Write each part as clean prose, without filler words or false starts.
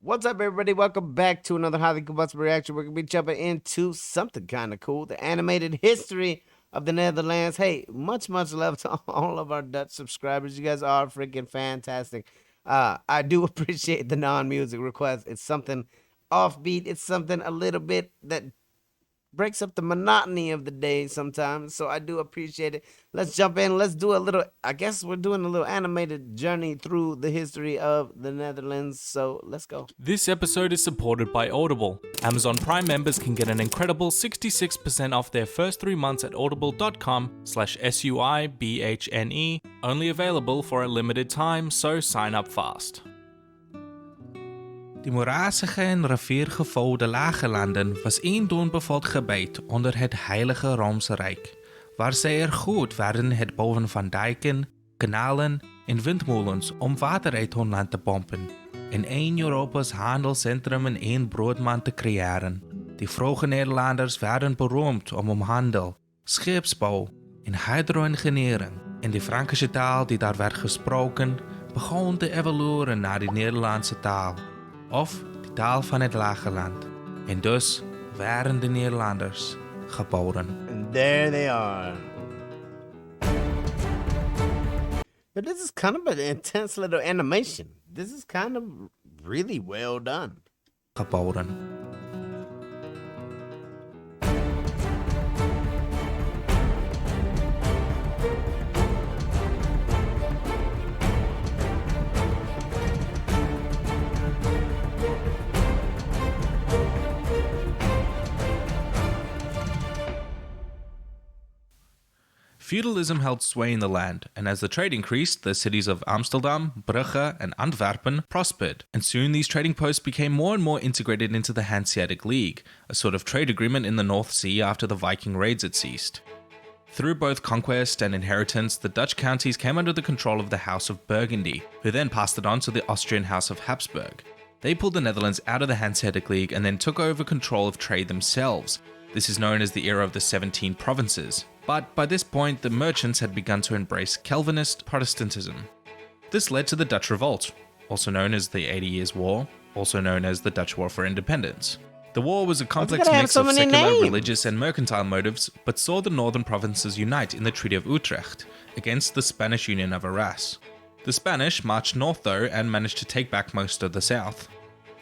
What's up, everybody? Welcome back to another highly combustible reaction. We're going to be jumping into something kind of cool, the animated history of the Netherlands. Hey, much love to all of our Dutch subscribers. You guys are freaking fantastic. I do appreciate the non-music request. It's something offbeat. It's something a little bit that breaks up the monotony of the day sometimes, so I do appreciate it. Let's jump in. Let's do a little, I guess we're doing a little animated journey through the history of the Netherlands, so let's go. This episode is supported by Audible. Amazon Prime members can get an incredible 66% off their first 3 months at audible.com/suibhne, only available for a limited time, so sign up fast. Die moerassige en riviergevouwde lage landen was een onbevolkt gebied onder het Heilige Roomse Rijk, waar zij goed werden het bouwen van dijken, kanalen en windmolens om water uit hun land te pompen, en één Europa's handelscentrum en één broodman te creëren. Die vroege Nederlanders werden beroemd om handel, scheepsbouw en hydro-engineering, en de Frankische taal die daar werd gesproken begon te evolueren naar de Nederlandse taal, of de taal van het Lage Land. En dus waren de Nederlanders geboren. And there they are. But this is kind of an intense little animation. This is kind of really well done. Geboren. Feudalism held sway in the land, and as the trade increased, the cities of Amsterdam, Brugge, and Antwerpen prospered, and soon these trading posts became more and more integrated into the Hanseatic League, a sort of trade agreement in the North Sea after the Viking raids had ceased. Through both conquest and inheritance, the Dutch counties came under the control of the House of Burgundy, who then passed it on to the Austrian House of Habsburg. They pulled the Netherlands out of the Hanseatic League and then took over control of trade themselves. This is known as the era of the 17 provinces. But by this point, the merchants had begun to embrace Calvinist Protestantism. This led to the Dutch Revolt, also known as the 80 Years' War, also known as the Dutch War for Independence. The war was a complex mix of secular, religious, and mercantile motives, but saw the northern provinces unite in the Treaty of Utrecht against the Spanish Union of Arras. The Spanish marched north though and managed to take back most of the south.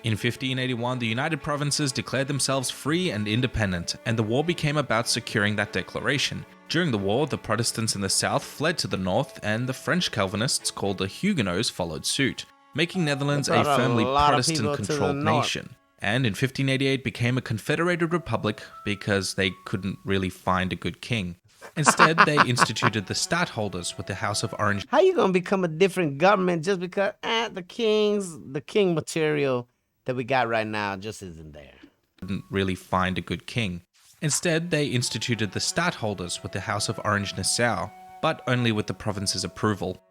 In 1581, the United Provinces declared themselves free and independent, and the war became about securing that declaration. During the war, the Protestants in the south fled to the north, and the French Calvinists, called the Huguenots, followed suit, making Netherlands a firmly Protestant-controlled nation. And in 1588 became a confederated republic because they couldn't really find a good king. Instead, they instituted the stadholders with the House of Orange. How you gonna become a different government just because the king material that we got right now just isn't there? Couldn't really find a good king. Instead, they instituted the stadholders with the House of Orange-Nassau, but only with the province's approval.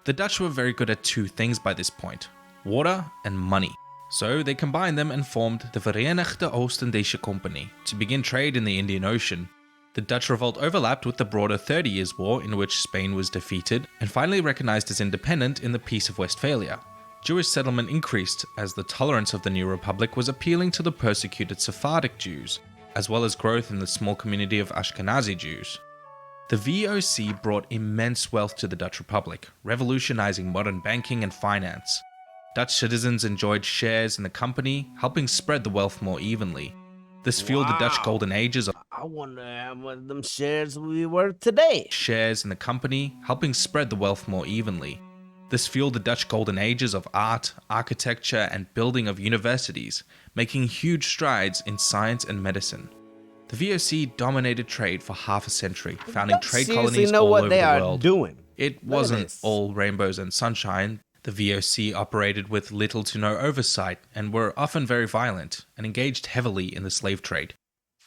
The Dutch were very good at two things by this point: water and money. So they combined them and formed the Verenigde Oost-Indische Company to begin trade in the Indian Ocean. The Dutch revolt overlapped with the broader 30 Years' War, in which Spain was defeated and finally recognized as independent in the Peace of Westphalia. Jewish settlement increased as the tolerance of the new republic was appealing to the persecuted Sephardic Jews, as well as growth in the small community of Ashkenazi Jews. The VOC brought immense wealth to the Dutch Republic, revolutionizing modern banking and finance. Dutch citizens enjoyed shares in the company, helping spread the wealth more evenly. This fueled the Dutch golden ages of I wonder how much of them shares we were today. Shares in the company, helping spread the wealth more evenly. This fueled the Dutch golden ages of art, architecture, and building of universities, making huge strides in science and medicine. The VOC dominated trade for half a century, founding trade colonies all over the world. It wasn't all rainbows and sunshine. The VOC operated with little to no oversight and were often very violent and engaged heavily in the slave trade.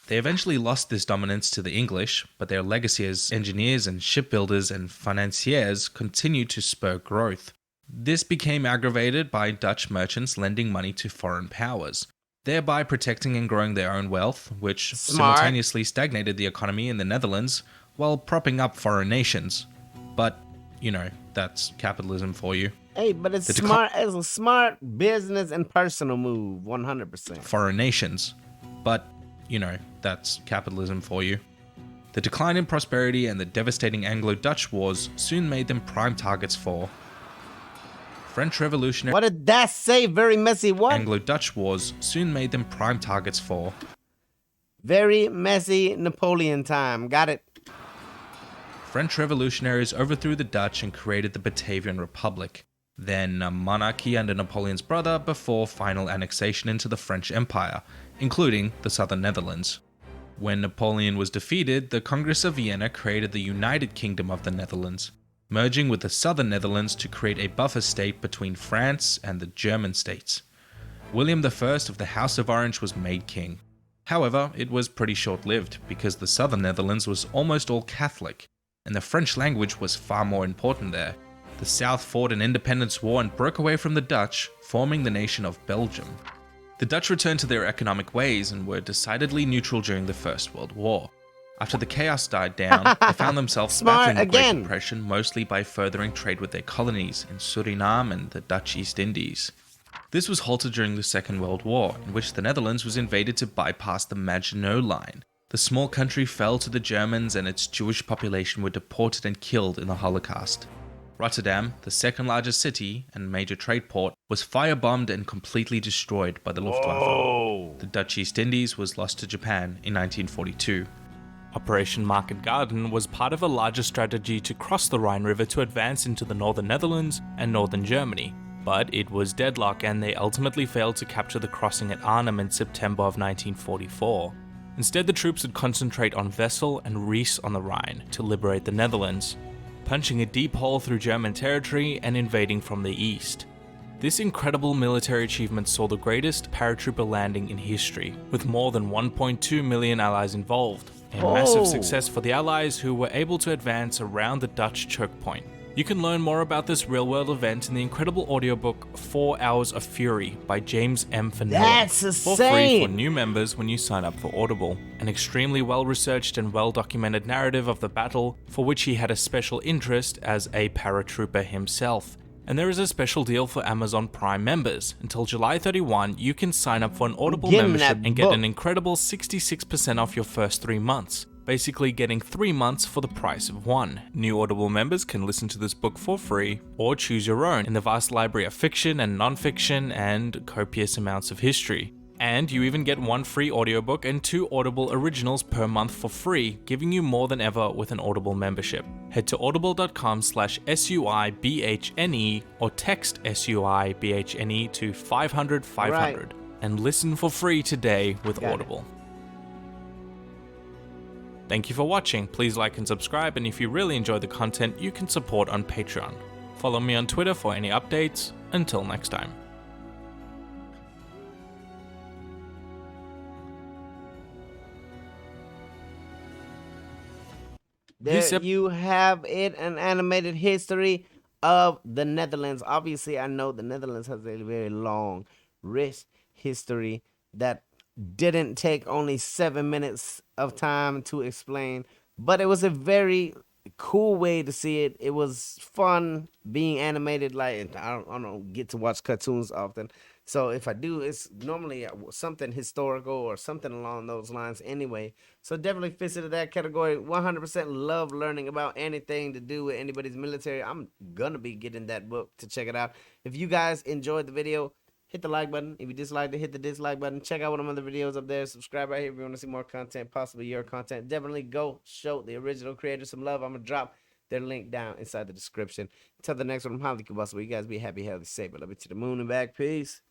They eventually lost this dominance to the English, but their legacy as engineers and shipbuilders and financiers continued to spur growth. This became aggravated by Dutch merchants lending money to foreign powers, thereby protecting and growing their own wealth, which simultaneously stagnated the economy in the Netherlands while propping up foreign nations. But that's capitalism for you. Hey, but it's smart. It's a smart business and personal move, 100%. Foreign nations. But, that's capitalism for you. The decline in prosperity and the devastating Anglo-Dutch wars soon made them prime targets for French Revolutionary. What did that say? Very messy what? Anglo-Dutch wars soon made them prime targets for very messy Napoleon time. Got it. French revolutionaries overthrew the Dutch and created the Batavian Republic, then a monarchy under Napoleon's brother before final annexation into the French Empire, including the southern Netherlands. When Napoleon was defeated, the Congress of Vienna created the United Kingdom of the Netherlands, merging with the southern Netherlands to create a buffer state between France and the German states. William I of the House of Orange was made king. However, it was pretty short-lived because the southern Netherlands was almost all Catholic, and the French language was far more important there. The South fought an independence war and broke away from the Dutch, forming the nation of Belgium. The Dutch returned to their economic ways and were decidedly neutral during the First World War. After the chaos died down, they found themselves battling the Great Depression mostly by furthering trade with their colonies in Suriname and the Dutch East Indies. This was halted during the Second World War, in which the Netherlands was invaded to bypass the Maginot Line. The small country fell to the Germans and its Jewish population were deported and killed in the Holocaust. Rotterdam, the second largest city and major trade port, was firebombed and completely destroyed by the Luftwaffe. Whoa. The Dutch East Indies was lost to Japan in 1942. Operation Market Garden was part of a larger strategy to cross the Rhine River to advance into the northern Netherlands and northern Germany, but it was deadlock and they ultimately failed to capture the crossing at Arnhem in September of 1944. Instead, the troops would concentrate on Wesel and Ries on the Rhine to liberate the Netherlands, punching a deep hole through German territory and invading from the east. This incredible military achievement saw the greatest paratrooper landing in history, with more than 1.2 million allies involved, a massive success for the allies who were able to advance around the Dutch choke point. You can learn more about this real-world event in the incredible audiobook 4 Hours of Fury by James M. Fennell. That's for insane. free for new members when you sign up for Audible. An extremely well-researched and well-documented narrative of the battle, for which he had a special interest as a paratrooper himself. And there is a special deal for Amazon Prime members. Until July 31, you can sign up for an Audible membership and get an incredible 66% off your first 3 months. Basically getting 3 months for the price of 1. New Audible members can listen to this book for free, or choose your own in the vast library of fiction and non-fiction and copious amounts of history. And you even get 1 free audiobook and 2 Audible originals per month for free, giving you more than ever with an Audible membership. Head to audible.com/SUIBHNE or text SUIBHNE to 500 500 and listen for free today with Audible. Thank you for watching. Please like and subscribe, and if you really enjoy the content, you can support on Patreon. Follow me on Twitter for any updates. Until next time. There you have it, an animated history of the Netherlands. Obviously, I know the Netherlands has a very long, rich history that didn't take only 7 minutes of time to explain, but it was a very cool way to see it. It was fun being animated. Like I don't get to watch cartoons often, so if I do, it's normally something historical or something along those lines anyway. So definitely fits into that category. 100% love learning about anything to do with anybody's military. I'm gonna be getting that book to check it out. If you guys enjoyed the video, hit the like button. If you disliked it, hit the dislike button. Check out one of my other videos up there. Subscribe right here if you want to see more content, possibly your content. Definitely go show the original creators some love. I'm going to drop their link down inside the description. Until the next one, I'm highly combustible. You guys be happy, healthy, safe. I love you to the moon and back. Peace.